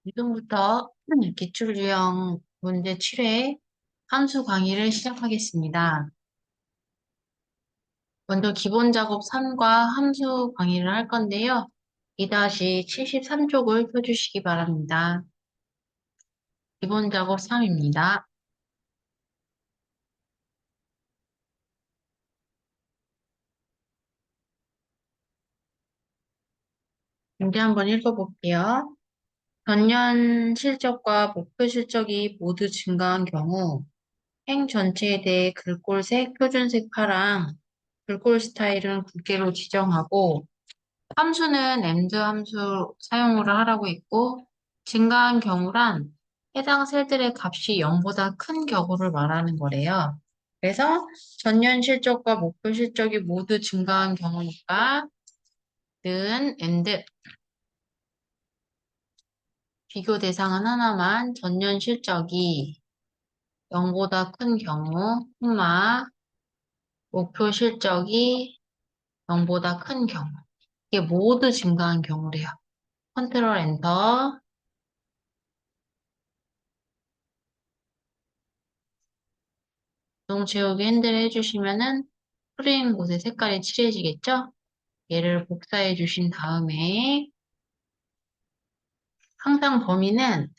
지금부터 기출 유형 문제 7회 함수 강의를 시작하겠습니다. 먼저 기본 작업 3과 함수 강의를 할 건데요. 2-73쪽을 펴주시기 바랍니다. 기본 작업 3입니다. 문제 한번 읽어볼게요. 전년 실적과 목표 실적이 모두 증가한 경우 행 전체에 대해 글꼴색, 표준색 파랑, 글꼴 스타일은 굵게로 지정하고 함수는 램드 함수 사용을 하라고 했고, 증가한 경우란 해당 셀들의 값이 0보다 큰 경우를 말하는 거래요. 그래서 전년 실적과 목표 실적이 모두 증가한 경우니까 는 램드 비교 대상은 하나만 전년 실적이 0보다 큰 경우, 목표 실적이 0보다 큰 경우. 이게 모두 증가한 경우래요. 컨트롤 엔터. 자동 채우기 핸들 해주시면은 프레임 곳에 색깔이 칠해지겠죠? 얘를 복사해 주신 다음에 항상 범위는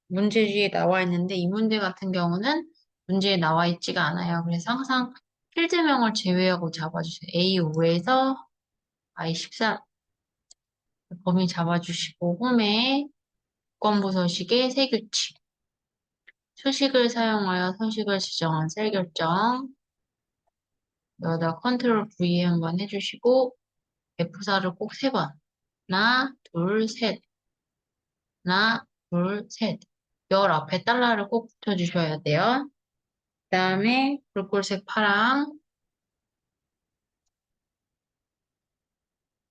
문제지에 나와 있는데 이 문제 같은 경우는 문제에 나와 있지가 않아요. 그래서 항상 필드명을 제외하고 잡아주세요. A5에서 I13 범위 잡아주시고 홈에 조건부 서식에 세 규칙 수식을 사용하여 서식을 지정한 셀 결정 여기다 컨트롤 V 한번 해주시고 F4를 꼭 세 번 하나, 둘, 셋. 하나, 둘, 셋. 열 앞에 달러를 꼭 붙여주셔야 돼요. 그 다음에 불꽃색 파랑,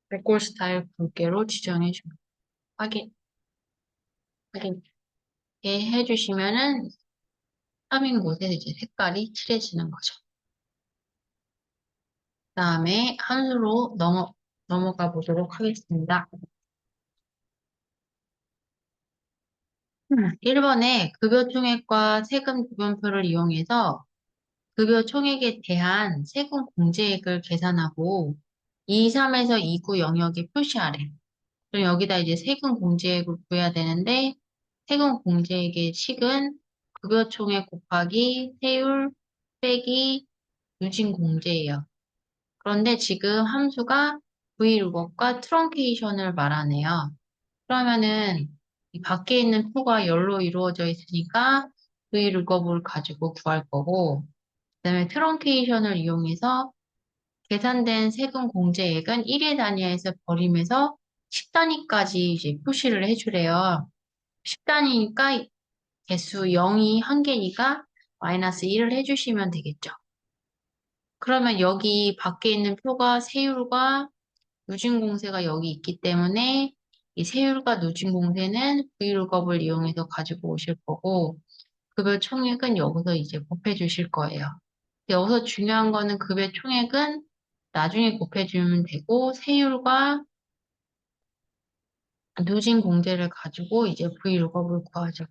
불꽃 스타일 굵게로 지정해 줍니다. 확인, 확인. 이렇게 해주시면은 3인 곳에 이제 색깔이 칠해지는 거죠. 그 다음에 함수로 넘어가 보도록 하겠습니다. 1번에 급여 총액과 세금 구분표를 이용해서 급여 총액에 대한 세금 공제액을 계산하고 23에서 29 영역에 표시하래. 그럼 여기다 이제 세금 공제액을 구해야 되는데 세금 공제액의 식은 급여 총액 곱하기 세율 빼기 누진 공제예요. 그런데 지금 함수가 브이룩업과 트렁케이션을 말하네요. 그러면은 이 밖에 있는 표가 열로 이루어져 있으니까 브이룩업을 가지고 구할 거고 그다음에 트렁케이션을 이용해서 계산된 세금 공제액은 1의 단위에서 버림해서 10단위까지 이제 표시를 해주래요. 10단위니까 개수 0이 한 개니까 마이너스 1을 해주시면 되겠죠. 그러면 여기 밖에 있는 표가 세율과 누진공세가 여기 있기 때문에 이 세율과 누진공세는 브이룩업을 이용해서 가지고 오실 거고 급여 총액은 여기서 이제 곱해 주실 거예요. 여기서 중요한 거는 급여 총액은 나중에 곱해주면 되고 세율과 누진 공제를 가지고 이제 브이룩업을 구하죠.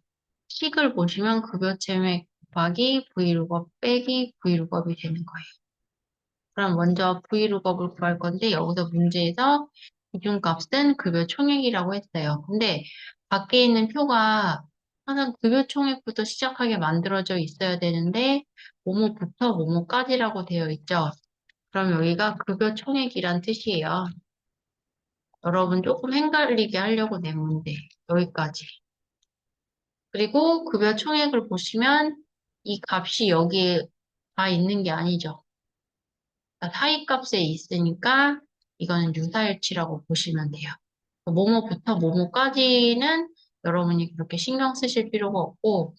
식을 보시면 급여 총액 곱하기 브이룩업 빼기 브이룩업이 되는 거예요. 그럼 먼저 브이룩업을 구할 건데 여기서 문제에서 기준값은 급여 총액이라고 했어요. 근데 밖에 있는 표가 항상 급여 총액부터 시작하게 만들어져 있어야 되는데 뭐뭐부터 뭐뭐까지라고 되어 있죠. 그럼 여기가 급여 총액이란 뜻이에요. 여러분 조금 헷갈리게 하려고 낸 문제. 여기까지. 그리고 급여 총액을 보시면 이 값이 여기에 다 있는 게 아니죠. 사이 값에 있으니까 이거는 유사일치라고 보시면 돼요. 뭐뭐부터 뭐뭐까지는 여러분이 그렇게 신경 쓰실 필요가 없고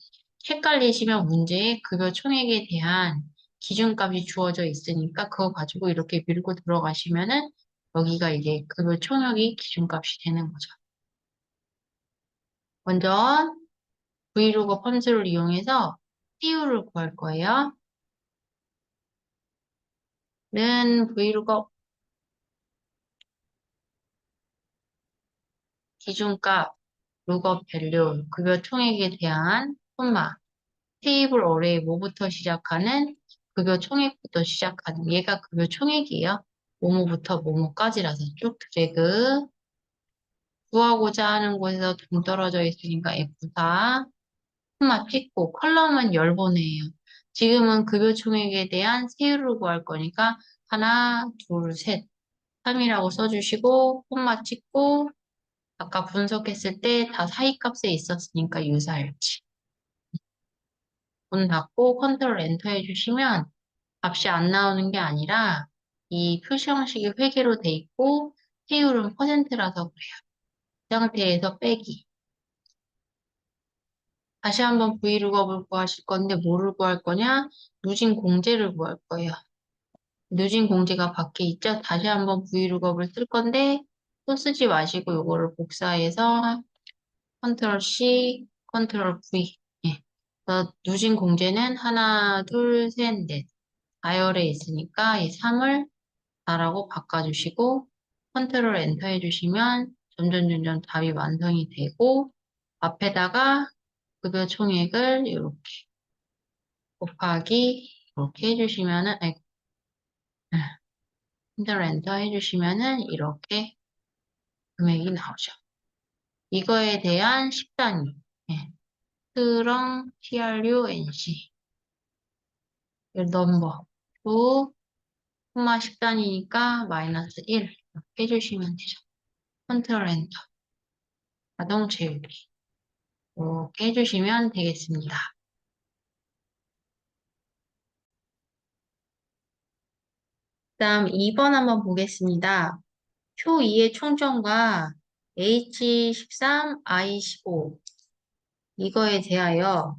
헷갈리시면 문제에 급여 총액에 대한 기준값이 주어져 있으니까 그거 가지고 이렇게 밀고 들어가시면은 여기가 이제 급여 총액이 기준값이 되는 거죠. 먼저 브이로그 펌스를 이용해서 CU를 구할 거예요. 는 브이로그 기준값 룩업 밸류, 급여 총액에 대한 콤마, 테이블 어레이 뭐부터 시작하는 급여 총액부터 시작하는 얘가 급여 총액이에요. 뭐뭐부터 뭐뭐까지라서 쭉 드래그 구하고자 하는 곳에서 동떨어져 있으니까 F4 콤마 찍고 컬럼은 10번이에요. 지금은 급여 총액에 대한 세율을 구할 거니까 하나, 둘, 셋, 3이라고 써주시고 콤마 찍고 아까 분석했을 때 다 사이값에 있었으니까 유사일치. 문 닫고 컨트롤 엔터 해주시면 값이 안 나오는 게 아니라 이 표시 형식이 회계로 돼 있고 세율은 퍼센트라서 그래요. 이 상태에서 빼기. 다시 한번 브이룩업을 구하실 건데 뭐를 구할 거냐? 누진 공제를 구할 거예요. 누진 공제가 밖에 있죠? 다시 한번 브이룩업을 쓸 건데 또 쓰지 마시고 이거를 복사해서 컨트롤 C, 컨트롤 V. 예. 누진 공제는 하나, 둘, 셋, 넷. 다열에 있으니까 이 3을 4라고 바꿔주시고 컨트롤 엔터 해주시면 점점 답이 완성이 되고 앞에다가 급여 총액을 이렇게 곱하기 이렇게 해주시면은 아이고, 컨트롤 엔터 해주시면은 이렇게 금액이 나오죠. 이거에 대한 10단위 예. 트렁 TRUNC 넘버 2 콤마 10단위니까 마이너스 1 이렇게 해주시면 되죠. 컨트롤 엔터 자동 채우기 이렇게 해주시면 되겠습니다. 다음 2번 한번 보겠습니다. 표2의 총점과 H13, I15 이거에 대하여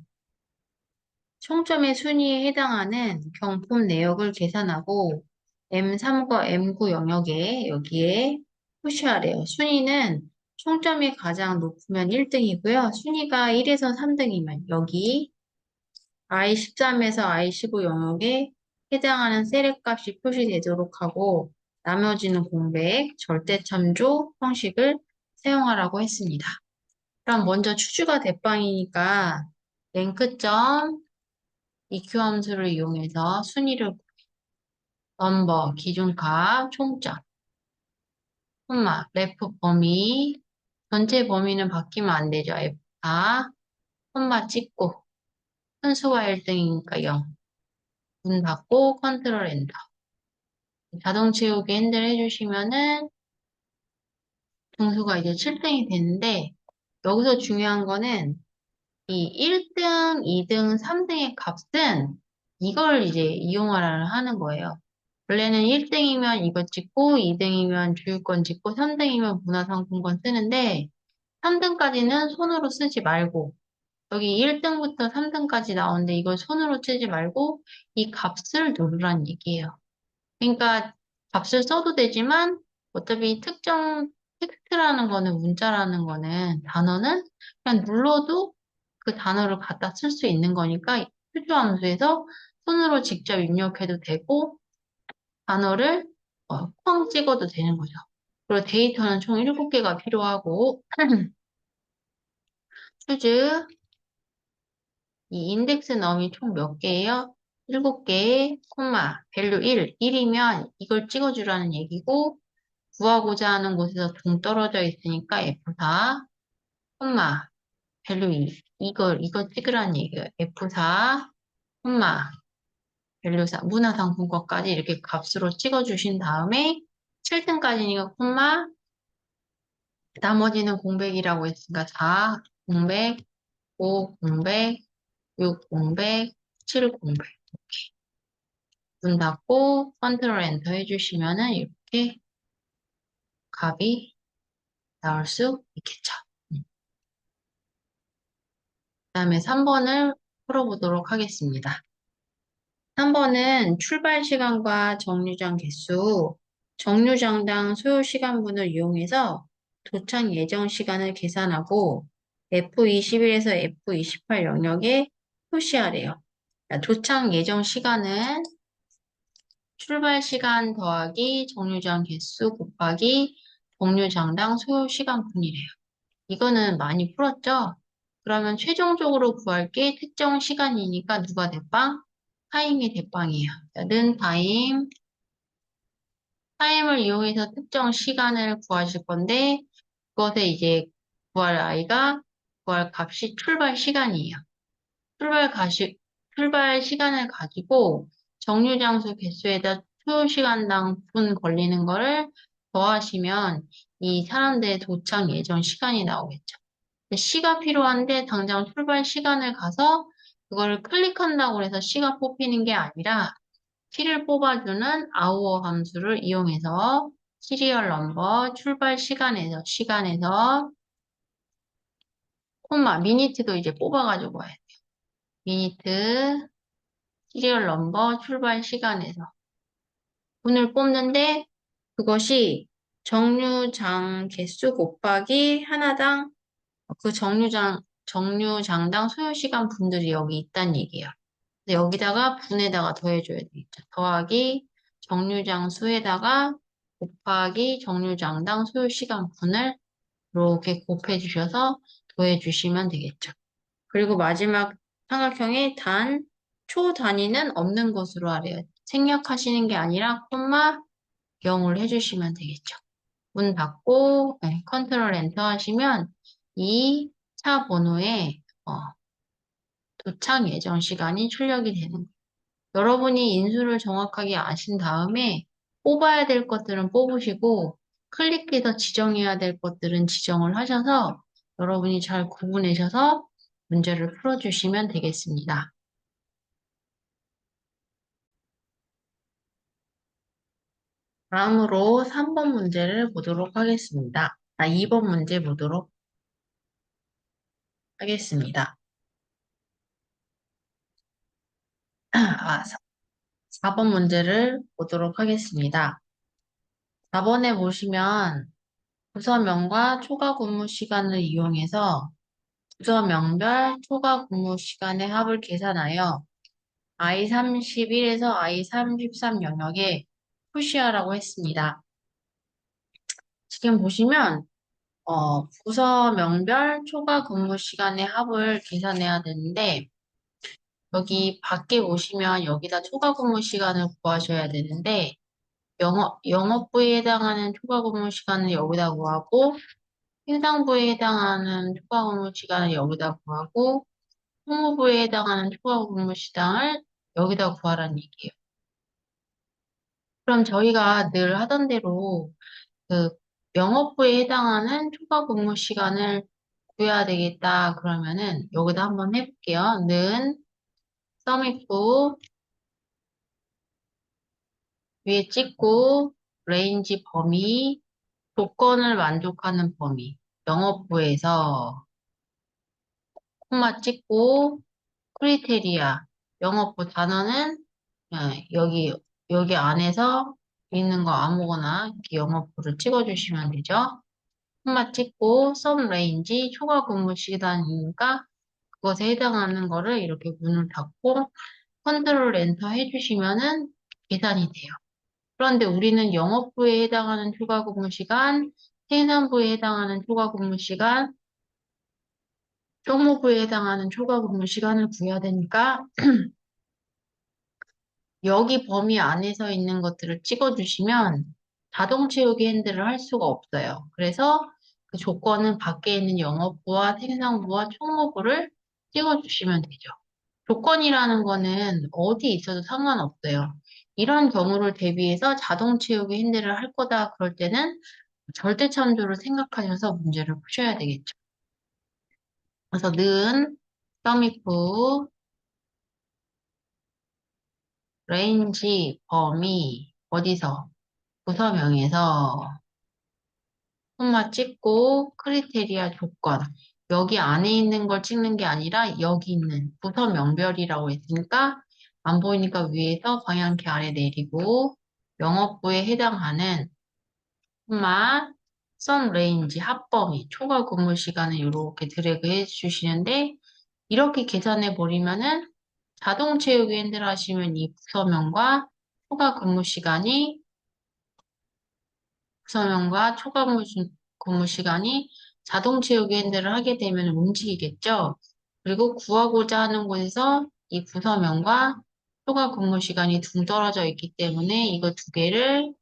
총점의 순위에 해당하는 경품 내역을 계산하고 M3과 M9 영역에 여기에 표시하래요. 순위는 총점이 가장 높으면 1등이고요. 순위가 1에서 3등이면 여기 I13에서 I15 영역에 해당하는 셀의 값이 표시되도록 하고 나머지는 공백, 절대참조 형식을 사용하라고 했습니다. 그럼 먼저 추주가 대빵이니까 랭크점 EQ 함수를 이용해서 순위를 넘버, 기준값, 총점, 콤마, 레프 범위, 전체 범위는 바뀌면 안 되죠. F4, 콤마 찍고 순수가 1등이니까 0. 문 닫고 컨트롤 엔터. 자동 채우기 핸들 해주시면은 등수가 이제 7등이 되는데 여기서 중요한 거는 이 1등, 2등, 3등의 값은 이걸 이제 이용하라 하는 거예요. 원래는 1등이면 이거 찍고 2등이면 주유권 찍고 3등이면 문화상품권 쓰는데 3등까지는 손으로 쓰지 말고 여기 1등부터 3등까지 나오는데 이걸 손으로 쓰지 말고 이 값을 누르란 얘기예요. 그러니까 값을 써도 되지만 어차피 특정 텍스트라는 거는 문자라는 거는 단어는 그냥 눌러도 그 단어를 갖다 쓸 수 있는 거니까 표준 함수에서 손으로 직접 입력해도 되고 단어를 框 찍어도 되는 거죠. 그리고 데이터는 총 7개가 필요하고 슈즈 이 인덱스 넘이 총 몇 개예요? 7개, 콤마, 밸류 1, 1이면 이걸 찍어주라는 얘기고 구하고자 하는 곳에서 동떨어져 있으니까 F4, 콤마, 밸류 2, 이거 찍으라는 얘기예요. F4, 콤마, 밸류 4, 문화상품권까지 이렇게 값으로 찍어주신 다음에 7등까지니까 콤마, 나머지는 공백이라고 했으니까 4, 공백, 5, 공백, 6, 공백, 7, 공백. 문 닫고 컨트롤 엔터 해주시면은 이렇게 값이 나올 수 있겠죠. 그다음에 3번을 풀어보도록 하겠습니다. 3번은 출발 시간과 정류장 개수, 정류장당 소요 시간분을 이용해서 도착 예정 시간을 계산하고 F21에서 F28 영역에 표시하래요. 도착 예정 시간은 출발 시간 더하기 정류장 개수 곱하기 정류장당 소요 시간분이래요. 이거는 많이 풀었죠? 그러면 최종적으로 구할 게 특정 시간이니까 누가 대빵? 타임이 대빵이에요. 자, 는 타임을 이용해서 특정 시간을 구하실 건데, 그것에 이제 구할 값이 출발 시간이에요. 출발 가시, 출발 시간을 가지고 정류장소 개수에다 소요 시간당 분 걸리는 거를 더하시면 이 사람들의 도착 예정 시간이 나오겠죠. 시가 필요한데 당장 출발 시간을 가서 그거를 클릭한다고 해서 시가 뽑히는 게 아니라 키를 뽑아주는 아우어 함수를 이용해서 시리얼 넘버 출발 시간에서 콤마 미니트도 이제 뽑아가지고 와요. 미니트 시리얼 넘버 출발 시간에서 분을 뽑는데 그것이 정류장 개수 곱하기 하나당 그 정류장당 소요시간 분들이 여기 있다는 얘기예요. 근데 여기다가 분에다가 더해줘야 되겠죠. 더하기 정류장 수에다가 곱하기 정류장당 소요시간 분을 이렇게 곱해 주셔서 더해 주시면 되겠죠. 그리고 마지막 삼각형에 초 단위는 없는 것으로 하래요. 생략하시는 게 아니라 콤마 0을 해주시면 되겠죠. 문 닫고 네, 컨트롤 엔터 하시면 이 차 번호에 도착 예정 시간이 출력이 되는 거예요. 여러분이 인수를 정확하게 아신 다음에 뽑아야 될 것들은 뽑으시고 클릭해서 지정해야 될 것들은 지정을 하셔서 여러분이 잘 구분하셔서 문제를 풀어주시면 되겠습니다. 다음으로 3번 문제를 보도록 하겠습니다. 2번 문제 보도록 하겠습니다. 4번 문제를 보도록 하겠습니다. 4번에 보시면 부서명과 초과 근무 시간을 이용해서 부서명별 초과 근무 시간의 합을 계산하여 I31에서 I33 영역에 푸시하라고 했습니다. 지금 보시면 부서명별 초과 근무 시간의 합을 계산해야 되는데 여기 밖에 보시면 여기다 초과 근무 시간을 구하셔야 되는데 영업부에 해당하는 초과 근무 시간을 여기다 구하고 행정부에 해당하는 초과 근무 시간을 여기다 구하고 총무부에 해당하는 초과 근무 시간을 여기다 구하라는 얘기예요. 그럼 저희가 늘 하던 대로 그 영업부에 해당하는 초과 근무 시간을 구해야 되겠다. 그러면은 여기다 한번 해볼게요. 는 서밋부 위에 찍고 레인지 범위 조건을 만족하는 범위 영업부에서 콤마 찍고 크리테리아 영업부 단어는 여기 안에서 있는 거 아무거나 이렇게 영업부를 찍어주시면 되죠. 콤마 찍고 썸 레인지 초과 근무 시간이니까 그것에 해당하는 거를 이렇게 문을 닫고 컨트롤 엔터 해주시면은 계산이 돼요. 그런데 우리는 영업부에 해당하는 초과 근무 시간, 생산부에 해당하는 초과 근무 시간, 총무부에 해당하는 초과 근무 시간을 구해야 되니까 여기 범위 안에서 있는 것들을 찍어주시면 자동 채우기 핸들을 할 수가 없어요. 그래서 그 조건은 밖에 있는 영업부와 생산부와 총무부를 찍어주시면 되죠. 조건이라는 거는 어디 있어도 상관없어요. 이런 경우를 대비해서 자동 채우기 핸들을 할 거다 그럴 때는 절대 참조를 생각하셔서 문제를 푸셔야 되겠죠. 그래서 는 서미프 레인지 범위 어디서 부서명에서 콤마 찍고 크리테리아 조건 여기 안에 있는 걸 찍는 게 아니라 여기 있는 부서명별이라고 했으니까 안 보이니까 위에서 방향키 아래 내리고 영업부에 해당하는 콤마 선 레인지 합범위 초과 근무 시간을 이렇게 드래그 해 주시는데 이렇게 계산해 버리면은 자동 채우기 핸들 하시면 이 부서명과 초과 근무 시간이 구성명과 초과 근무 시간이 자동 채우기 핸들을 하게 되면 움직이겠죠? 그리고 구하고자 하는 곳에서 이 부서명과 초과 근무 시간이 둥 떨어져 있기 때문에 이거 두 개를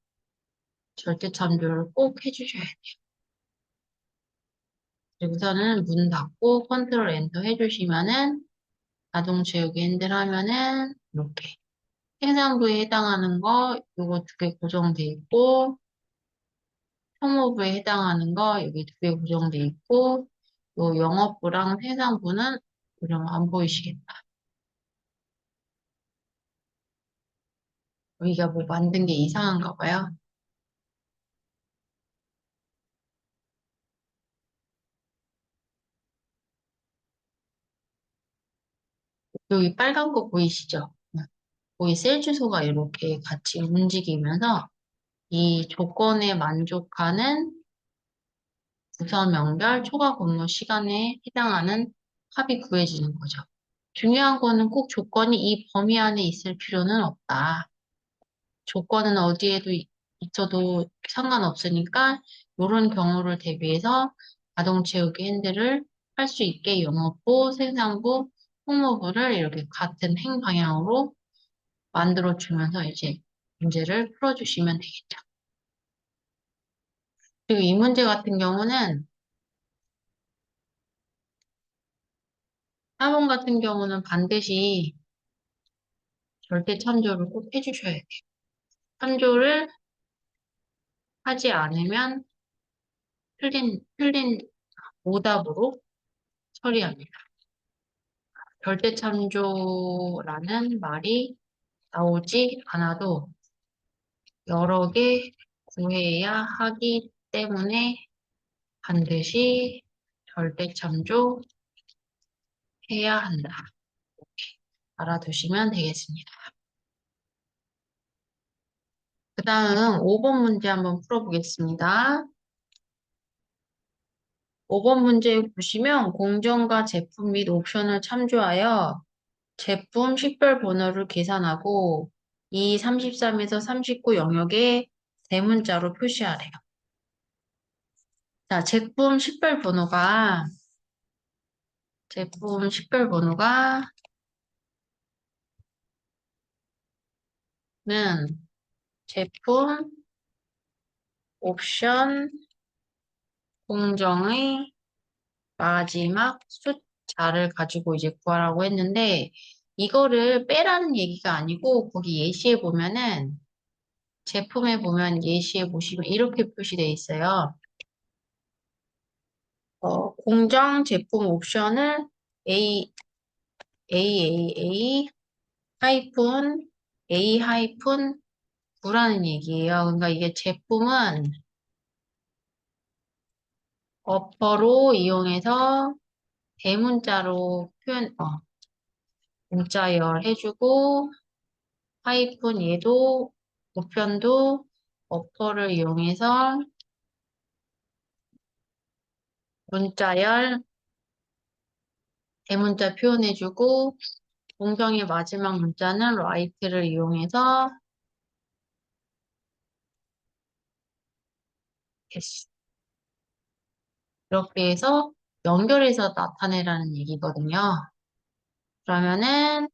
절대 참조를 꼭 해주셔야 돼요. 그리고서는 문 닫고 컨트롤 엔터 해주시면은 자동 채우기 핸들 하면은 이렇게 생산부에 해당하는 거 요거 두 개 고정돼 있고 총무부에 해당하는 거 여기 두 개 고정돼 있고 요 영업부랑 생산부는 그냥 안 보이시겠다. 여기가 뭐 만든 게 이상한가 봐요. 여기 빨간 거 보이시죠? 거기 셀 주소가 이렇게 같이 움직이면서 이 조건에 만족하는 부서명별 초과 근무 시간에 해당하는 합이 구해지는 거죠. 중요한 거는 꼭 조건이 이 범위 안에 있을 필요는 없다. 조건은 어디에도 있어도 상관없으니까 이런 경우를 대비해서 자동 채우기 핸들을 할 수 있게 영업부, 생산부, 홍보부를 이렇게 같은 행방향으로 만들어주면서 이제 문제를 풀어주시면 되겠죠. 그리고 이 문제 같은 경우는 4번 같은 경우는 반드시 절대 참조를 꼭 해주셔야 돼요. 참조를 하지 않으면 틀린 오답으로 처리합니다. 절대 참조라는 말이 나오지 않아도 여러 개 구해야 하기 때문에 반드시 절대 참조해야 한다. 알아두시면 되겠습니다. 그 다음 5번 문제 한번 풀어보겠습니다. 5번 문제 보시면 공정과 제품 및 옵션을 참조하여 제품 식별 번호를 계산하고 이 33에서 39 영역에 대문자로 표시하래요. 자, 제품 식별 번호가 는 제품 옵션 공정의 마지막 숫자를 가지고 이제 구하라고 했는데 이거를 빼라는 얘기가 아니고 거기 예시에 보면은 제품에 보면 예시에 보시면 이렇게 표시되어 있어요. 공정 제품 옵션을 A, AAA 하이픈 A 하이픈 9라는 얘기예요. 그러니까 이게 제품은 어퍼로 이용해서 대문자로 문자열 해주고 하이픈 얘도 우편도 어퍼를 이용해서 문자열 대문자 표현해주고 공정의 마지막 문자는 라이트를 이용해서 됐어. 이렇게 해서 연결해서 나타내라는 얘기거든요. 그러면은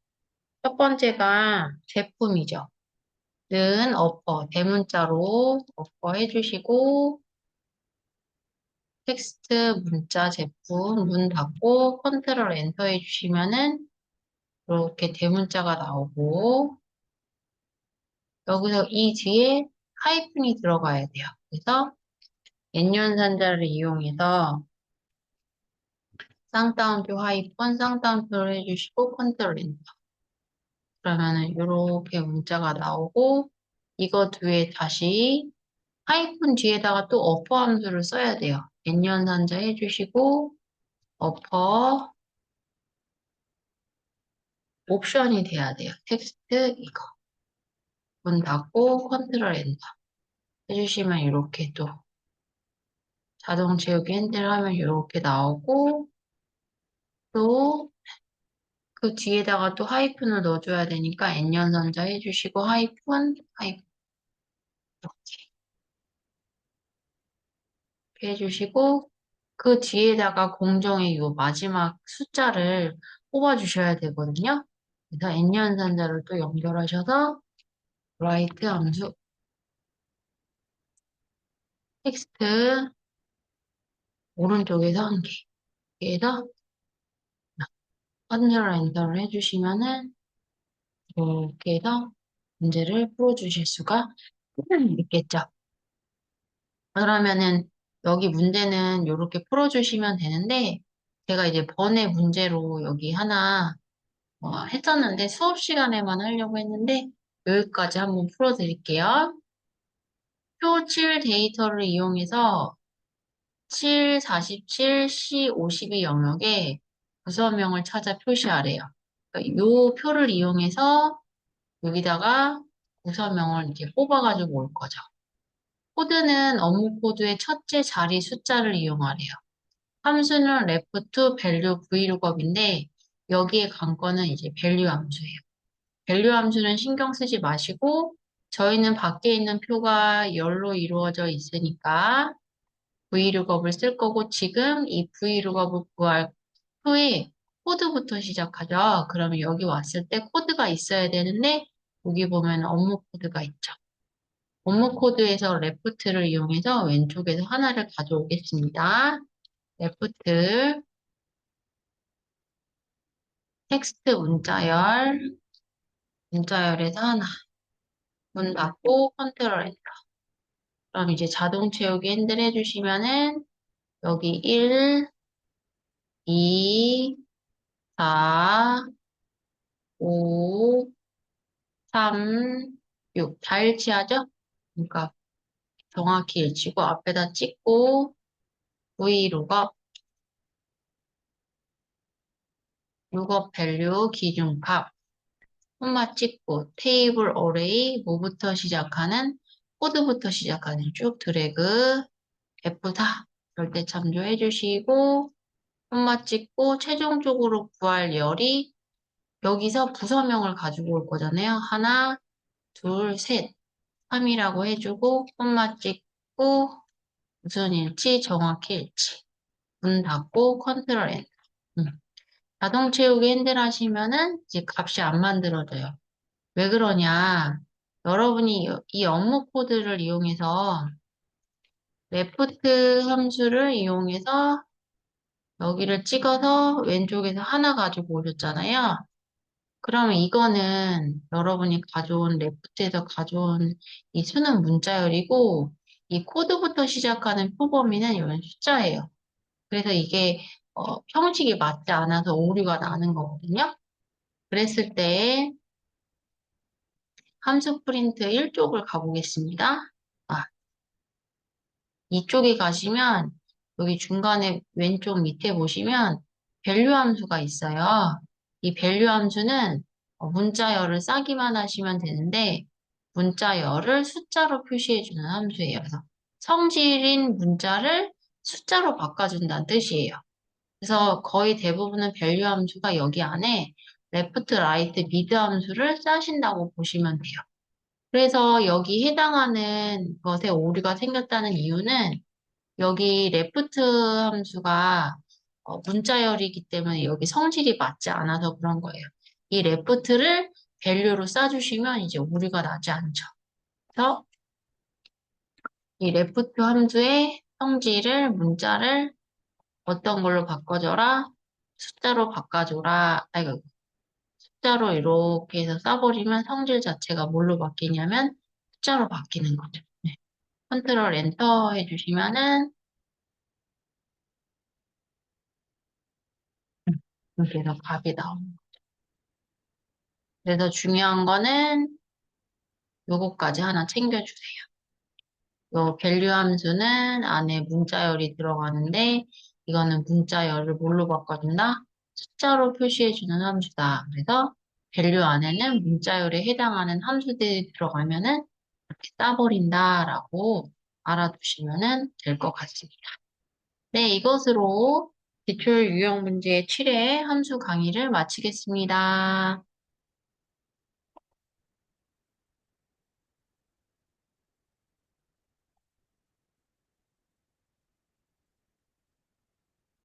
첫 번째가 제품이죠. 는 어퍼, 대문자로 어퍼 해주시고 텍스트 문자 제품 문 닫고 컨트롤 엔터 해주시면은 이렇게 대문자가 나오고 여기서 이 뒤에 하이픈이 들어가야 돼요. 그래서 N연산자를 이용해서 쌍따옴표 하이픈 쌍따옴표를 해주시고 컨트롤 엔터 그러면은 이렇게 문자가 나오고 이거 뒤에 다시 하이픈 뒤에다가 또 어퍼 함수를 써야 돼요. N연산자 해주시고 어퍼 옵션이 돼야 돼요. 텍스트 이거 문 닫고 컨트롤 엔터 해주시면 이렇게 또 자동 채우기 핸들 하면 이렇게 나오고 또 그 뒤에다가 또 하이픈을 넣어줘야 되니까 N연산자 해주시고 하이픈 이렇게 해주시고 그 뒤에다가 공정의 요 마지막 숫자를 뽑아주셔야 되거든요. 그래서 n연산자를 또 연결하셔서 write 함수 텍스트 오른쪽에서 한 개, 여기에서 컨트롤 엔터를 해주시면은 이렇게 해서 문제를 풀어주실 수가 있겠죠. 그러면은 여기 문제는 이렇게 풀어주시면 되는데 제가 이제 번외 문제로 여기 하나 했었는데 수업 시간에만 하려고 했는데 여기까지 한번 풀어드릴게요. 표 7 데이터를 이용해서 7, 47, C, 52 영역에 부서명을 찾아 표시하래요. 그러니까 이 표를 이용해서 여기다가 부서명을 이렇게 뽑아가지고 올 거죠. 코드는 업무 코드의 첫째 자리 숫자를 이용하래요. 함수는 left value vlookup인데 여기에 관건은 이제 value 함수예요. value 함수는 신경 쓰지 마시고 저희는 밖에 있는 표가 열로 이루어져 있으니까 vlookup을 쓸 거고 지금 이 vlookup을 구할 표에 코드부터 시작하죠. 그러면 여기 왔을 때 코드가 있어야 되는데 여기 보면 업무 코드가 있죠. 업무 코드에서 레프트를 이용해서 왼쪽에서 하나를 가져오겠습니다. 레프트 텍스트 문자열에서 하나 문 닫고 컨트롤 엔터. 그럼 이제 자동 채우기 핸들 해주시면은 여기 1, 2, 4, 5, 3, 6 다 일치하죠? 그러니까 정확히 일치고 앞에다 찍고 vlookup, lookup 밸류 기준값 콤마 찍고 테이블 어레이 뭐부터 시작하는 코드부터 시작하는 쭉 드래그 F4 절대 참조해 주시고 콤마 찍고 최종적으로 구할 열이 여기서 부서명을 가지고 올 거잖아요. 하나, 둘, 셋, 3이라고 해주고 콤마 찍고 무슨 일치? 정확히 일치. 문 닫고 컨트롤 N. 자동 채우기 핸들 하시면은 이제 값이 안 만들어져요. 왜 그러냐? 여러분이 이 업무 코드를 이용해서 레프트 함수를 이용해서 여기를 찍어서 왼쪽에서 하나 가지고 오셨잖아요. 그러면 이거는 여러분이 가져온 레프트에서 가져온 이 수는 문자열이고 이 코드부터 시작하는 표범위는 이런 숫자예요. 그래서 이게 형식이 맞지 않아서 오류가 나는 거거든요. 그랬을 때 함수 프린트 1쪽을 가보겠습니다. 아, 이쪽에 가시면 여기 중간에 왼쪽 밑에 보시면 밸류 함수가 있어요. 이 밸류 함수는 문자열을 싸기만 하시면 되는데 문자열을 숫자로 표시해주는 함수예요. 그래서 성질인 문자를 숫자로 바꿔준다는 뜻이에요. 그래서 거의 대부분은 밸류 함수가 여기 안에 레프트, 라이트, 미드 함수를 짜신다고 보시면 돼요. 그래서 여기 해당하는 것에 오류가 생겼다는 이유는 여기 레프트 함수가 문자열이기 때문에 여기 성질이 맞지 않아서 그런 거예요. 이 레프트를 밸류로 써주시면 이제 오류가 나지 않죠. 그래서 이 레프트 함수의 성질을 문자를 어떤 걸로 바꿔줘라? 숫자로 바꿔줘라. 아이고, 숫자로 이렇게 해서 써버리면 성질 자체가 뭘로 바뀌냐면 숫자로 바뀌는 거죠. 네. 컨트롤 엔터 해주시면은 이렇게 해서 값이 나옵니다. 그래서 중요한 거는 요거까지 하나 챙겨주세요. 요 밸류 함수는 안에 문자열이 들어가는데 이거는 문자열을 뭘로 바꿔준다? 숫자로 표시해주는 함수다. 그래서 밸류 안에는 문자열에 해당하는 함수들이 들어가면은 이렇게 따버린다라고 알아두시면 될 것 같습니다. 네, 이것으로 기출 유형 문제 7회 함수 강의를 마치겠습니다.